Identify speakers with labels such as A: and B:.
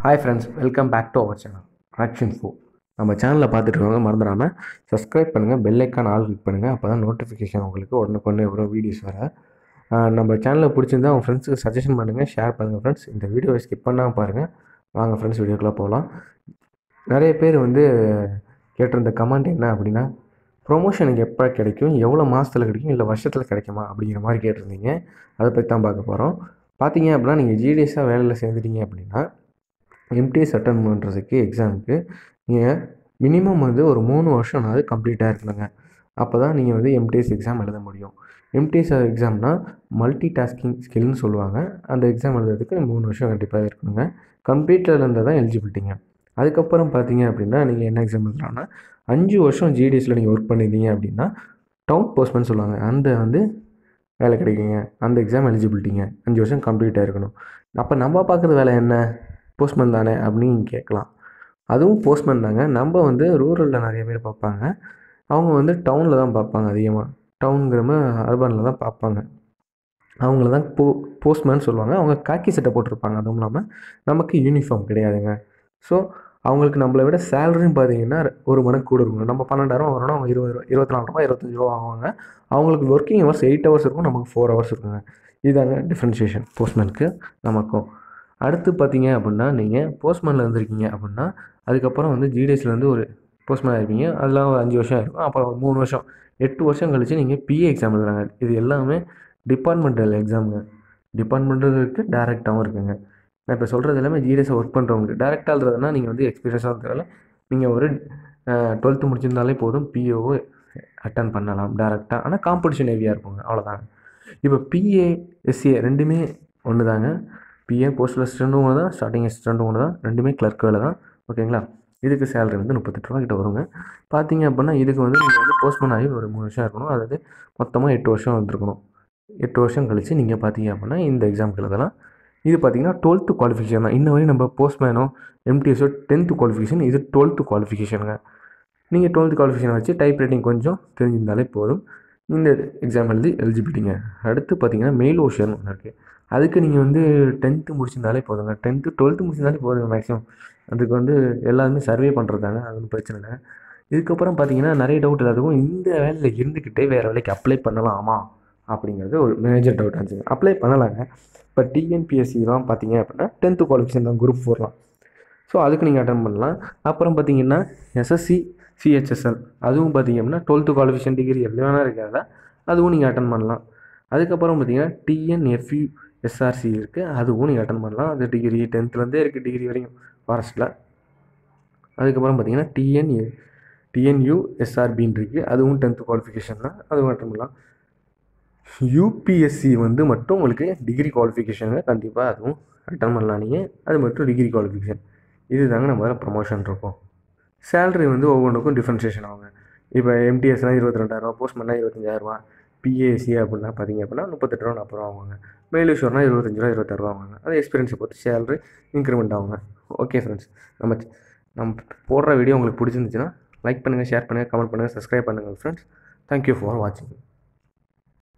A: Hi friends, welcome back to our channel action ஃபோ. நம்ம சேனலில் பார்த்துட்டு இருக்கவங்க மறந்துடாமல் சப்ஸ்கிரைப் பண்ணுங்கள், பெல் ஐக்கான் ஆல் கிளிக் பண்ணுங்கள். அப்போ தான் நோட்டிஃபிகேஷன் உங்களுக்கு உடனுக்குடனே எவ்வளோ வீடியோஸ் வர. நம்ம சேனலில் பிடிச்சிருந்தா உங்கள் ஃப்ரெண்ட்ஸுக்கு சஜஷன் பண்ணுங்கள், ஷேர் பண்ணுங்கள் ஃப்ரெண்ட்ஸ். இந்த வீடியோவை ஸ்கிப் பண்ணாமல் பாருங்கள். வாங்க ஃப்ரெண்ட்ஸ், வீடியோக்குள்ளே போகலாம். நிறைய பேர் கேட்டிருந்த கமெண்ட் என்ன அப்படின்னா, ப்ரொமோஷனுக்கு எப்போ கிடைக்கும், எவ்வளோ மாதத்தில் கிடைக்கும், இல்லை வருஷத்தில் கிடைக்குமா அப்படிங்கிற மாதிரி கேட்டிருந்தீங்க. அதை பற்றி தான் பார்க்க போகிறோம். பார்த்தீங்க அப்படின்னா, நீங்கள் ஜிடிஎஸ்ஸாக வேலையில் சேர்ந்துட்டீங்க அப்படின்னா எம்டிஎஸ் அட்டன் பண்ணுறதுக்கு எக்ஸாமுக்கு நீங்கள் மினிமம் ஒரு 3 வருஷம்னாவது கம்ப்ளீட்டாக இருக்கணுங்க. அப்போ தான் நீங்கள் எம்டிஎஸ் எக்ஸாம் எழுத முடியும். எம்டிஎஸ் எக்ஸாம்னா மல்டி டாஸ்கிங் ஸ்கில்னு சொல்லுவாங்க. அந்த எக்ஸாம் எழுதுறதுக்கு 3 வருஷம் கண்டிப்பாக இருக்கணுங்க. கம்ப்ளீட்டில் இருந்தால் தான் எலிஜிபிலிட்டிங்க. அதுக்கப்புறம் பார்த்தீங்க அப்படின்னா, நீங்கள் என்ன எக்ஸாம் எழுதலாம்னா 5 வருஷம் ஜிடிஎஸில் நீங்கள் ஒர்க் பண்ணியிருந்தீங்க அப்படின்னா டவுன் போஸ்ட்மேன் சொல்லுவாங்க, அந்த வேலை கிடைக்குங்க. அந்த எக்ஸாம் எலிஜிபிலிட்டிங்க 5 வருஷம் கம்ப்ளீட்டாக இருக்கணும். அப்போ நம்ம பார்க்குறது வேலை என்ன, போஸ்ட்மேன் தானே அப்படின்னு கேட்கலாம். அதுவும் போஸ்ட்மேன் தாங்க. நம்ம ரூரலில் நிறைய பேர் பார்ப்பாங்க. அவங்க டவுனில் தான் பார்ப்பாங்க. அதிகமாக டவுனுங்கிறம அர்பனில் தான் பார்ப்பாங்க. அவங்கள தான் போஸ்ட்மேன் சொல்லுவாங்க. அவங்க காக்கி சட்டை போட்டிருப்பாங்க. அதுவும் இல்லாமல் நமக்கு யூனிஃபார்ம் கிடையாதுங்க. ஸோ அவங்களுக்கு நம்மளை விட சேலரியும் பார்த்தீங்கன்னா ஒரு மடங்கு கூட இருக்கணும். நம்ம 12,000 வரணும், அவங்க 20 24 ரூபா 25 ரூபா வாங்குவாங்க. அவங்களுக்கு ஒர்க்கிங் ஹவர்ஸ் 8 ஹவர்ஸ் இருக்கும், நமக்கு 4 ஹவர்ஸ் இருக்குங்க. இதுதாங்க டிஃப்ரென்ஷியேஷன் போஸ்ட்மேனுக்கு நமக்கும். அடுத்து பார்த்தீங்க அப்படின்னா, நீங்கள் போஸ்ட்மேனில் இருந்திருக்கீங்க அப்படின்னா அதுக்கப்புறம் ஜிடிஎஸ்லேருந்து ஒரு போஸ்ட்மேன் இருப்பீங்க. அதெல்லாம் ஒரு 5 வருஷம் இருக்கும். அப்புறம் ஒரு 3 வருஷம் 8 வருஷம் கழித்து நீங்கள் பிஏ எக்ஸாம் எழுதுறாங்க. இது எல்லாமே டிபார்ட்மெண்டல் எக்ஸாமுங்க. டிபார்ட்மெண்ட்டும் இருக்குது, டேரெக்டாகவும் இருக்குங்க. நான் இப்போ சொல்கிறது எல்லாமே ஜிடிஎஸ் ஒர்க் பண்ணுறவங்களுக்கு. டேரெக்டாக எழுதுறதுனா நீங்கள் எக்ஸ்பீரியன்ஸாக இருக்கிறதால நீங்கள் ஒரு 12th முடிச்சிருந்தாலே போதும், பிஏஓ அட்டன் பண்ணலாம் டேரெக்டாக. ஆனால் காம்படிஷன் ஹெவியாக இருக்குங்க, அவ்வளோதாங்க. இப்போ பிஏ எஸ்ஏ ரெண்டுமே ஒன்று தாங்க. பிஏ போஸ்டல் அசிஸ்டண்ட்டும் ஒன்று தான், ஸ்டார்டிங் அசிஸ்டண்ட்டும் ஒன்று தான். ரெண்டுமே கிளர்க் வேலை தான். ஓகேங்களா? இதுக்கு சேலரி 38 ரூபா கிட்ட வருங்க. பார்த்தீங்க அப்படின்னா இதுக்கு நீங்கள் போஸ்ட்மேன் ஆகி ஒரு 3 வருஷம் இருக்கணும். அதாவது மொத்தமாக 8 வருஷம் வந்துருக்கணும். 8 வருஷம் கழித்து நீங்கள் பார்த்தீங்க அப்படின்னா இந்த எக்ஸாமுக்கு எழுதலாம். இது பார்த்தீங்கன்னா 12th குவாலிஃபிகேஷன் தான். இன்ன வரையும் நம்ம போஸ்ட்மேனோ எம்டிஎஸோ 10th குவாலிஃபிகேஷன், இது 12th குவாலிஃபிகேஷனுங்க. நீங்கள் 12th குவாலிஃபிகேஷன் வச்சு டைப் ரைட்டிங் கொஞ்சம் தெரிஞ்சிருந்தாலே போதும், இந்த எக்ஸாம் எழுதி எலிஜிபிலிட்டிங்க. அடுத்து பார்த்தீங்கன்னா மெயில் ஓஷன் ஒன்று இருக்குது. அதுக்கு நீங்கள் 10th முடிச்சிருந்தாலே போதுங்க. 10th 12th முடிச்சிருந்தாலே போதுங்க மேக்ஸிமம். அதுக்கு எல்லாருமே சர்வே பண்ணுறதாங்க, அது ஒன்றும் பிரச்சனை இல்லை. இதுக்கப்புறம் பார்த்தீங்கன்னா நிறைய டவுட் எல்லாத்துக்கும் இந்த வேலையில் இருந்துக்கிட்டே வேறு வேலைக்கு அப்ளை பண்ணலாமா அப்படிங்கிறது ஒரு மேஜர் டவுட் ஆச்சுங்க. அப்ளை பண்ணலாங்க. இப்போ டிஎன்பிஎஸ்சிலாம் பார்த்தீங்க அப்படின்னா 10th குவாலிஃபிகேஷன் தான், குரூப் 4லாம். ஸோ அதுக்கு நீங்கள் அட்டன் பண்ணலாம். அப்புறம் பார்த்தீங்கன்னா எஸ்எஸ்சி சிஹெச்எஸ்எல், அதுவும் பார்த்தீங்க அப்படின்னா 12th குவாலிஃபிகேஷன் டிகிரி எவ்வளோனா இருக்காது, அதுவும் நீங்கள் அட்டன் பண்ணலாம். அதுக்கப்புறம் பார்த்தீங்கன்னா டிஎன்எஃப்யூ எஸ்ஆர்சி இருக்குது, அதுவும் நீங்கள் அட்டன் பண்ணலாம். அது டிகிரி 10th இருக்குது, டிகிரி வரைக்கும் ஃபாரஸ்ட்டில். அதுக்கப்புறம் பார்த்தீங்கன்னா டிஎன்யூ எஸ்ஆர்பின்னு இருக்குது, அதுவும் 10th குவாலிஃபிகேஷன் தான், அதுவும் அட்டன் பண்ணலாம். யூபிஎஸ்சி மட்டும் உங்களுக்கு டிகிரி குவாலிஃபிகேஷனுங்க, கண்டிப்பாக அதுவும் அட்டன் பண்ணலாம் நீங்கள். அது மட்டும் டிகிரி குவாலிஃபிகேஷன். இது தாங்க நம்ம ப்ரமோஷன் இருக்கும். சேலரி ஒவ்வொன்றுக்கும் டிஃப்ரென்ஷியேஷன் ஆகுங்க. இப்போ எம்டிஎஸ்னால் 22,000, போஸ்ட்மேனா 25,000, பிஏசி அப்படின்னா பார்த்தீங்க அப்படின்னா 38 ரூபா 40 ரூபா ஆகுங்க. மெயிலேஷோர்னா 25 ரூபா 26 ரூபா ஆகுங்க. அது எக்ஸ்பீரியன்ஸை பொறுத்து சேலரி இன்க்ரிமெண்ட் ஆகுங்க. ஓகே ஃப்ரெண்ட்ஸ், நம்ம போடுற வீடியோ உங்களுக்கு பிடிச்சிருந்துச்சுன்னா லைக் பண்ணுங்கள், ஷேர் பண்ணுங்கள், கமெண்ட் பண்ணுங்கள், சப்ஸ்கிரைப் பண்ணுங்கள் ஃப்ரெண்ட்ஸ். தேங்க்யூ ஃபார் வாட்சிங்.